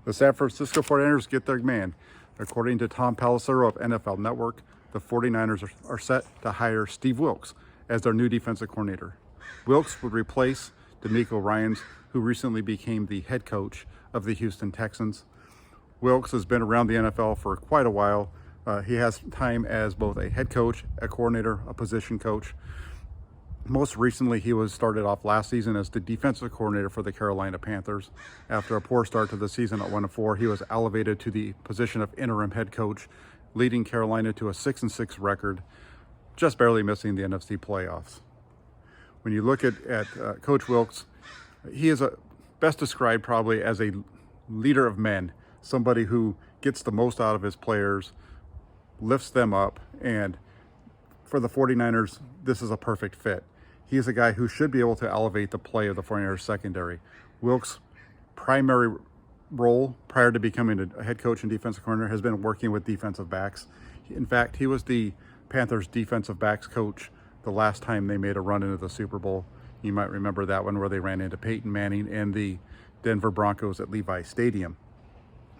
The San Francisco 49ers get their man. According to Tom Pelissero of NFL Network, the 49ers are set to hire Steve Wilks as their new defensive coordinator. Wilks would replace DeMeco Ryans, who recently became the head coach of the Houston Texans. Wilks has been around the NFL for quite a while. He has time as both a head coach, a coordinator, a position coach. Most recently, he was started off last season as the defensive coordinator for the Carolina Panthers. After a poor start to the season at 1-4, he was elevated to the position of interim head coach, leading Carolina to a 6-6 record, just barely missing the NFC playoffs. When you look at Coach Wilks, he is best described probably as a leader of men, somebody who gets the most out of his players, lifts them up, and for the 49ers, this is a perfect fit. He's a guy who should be able to elevate the play of the 49ers secondary. Wilks' primary role prior to becoming a head coach and defensive coordinator has been working with defensive backs. In fact, he was the Panthers defensive backs coach the last time they made a run into the Super Bowl. You might remember that one where they ran into Peyton Manning and the Denver Broncos at Levi Stadium.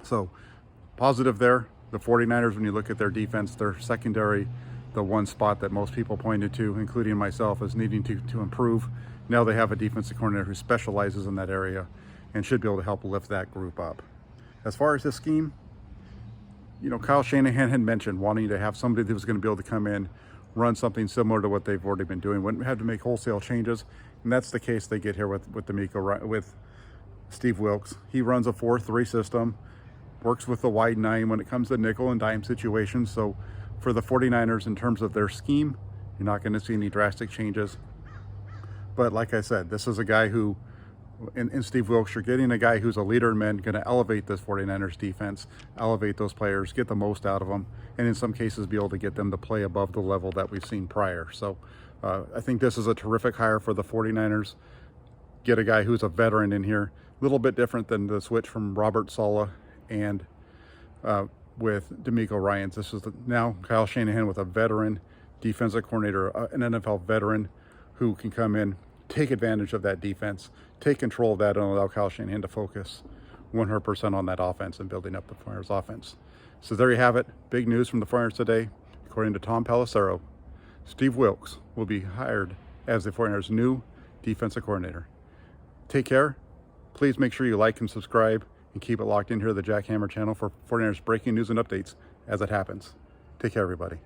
So positive there. The 49ers, when you look at their defense, their secondary, the one spot that most people pointed to, including myself, is needing to improve. Now they have a defensive coordinator who specializes in that area and should be able to help lift that group up. As far as this scheme, Kyle Shanahan had mentioned wanting to have somebody that was going to be able to come in, run something similar to what they've already been doing, wouldn't have to make wholesale changes, and that's the case they get here with Steve Wilks. He runs a 4-3 system, works with the wide 9 when it comes to nickel and dime situations. So for the 49ers, in terms of their scheme, you're not going to see any drastic changes. But like I said, this is a guy who, in Steve Wilks, you're getting a guy who's a leader in men, going to elevate this 49ers defense, elevate those players, get the most out of them, and in some cases be able to get them to play above the level that we've seen prior. So I think this is a terrific hire for the 49ers. Get a guy who's a veteran in here, a little bit different than the switch from Robert Saleh and with DeMeco Ryans. This is now Kyle Shanahan with a veteran defensive coordinator, an NFL veteran who can come in, take advantage of that defense, take control of that, and allow Kyle Shanahan to focus 100% on that offense and building up the 49ers offense. So there you have it. Big news from the 49ers today. According to Tom Pelissero, Steve Wilks will be hired as the 49ers' new defensive coordinator. Take care. Please make sure you like and subscribe and keep it locked in here to the Jack Hammer channel for 49ers breaking news and updates as it happens. Take care, everybody.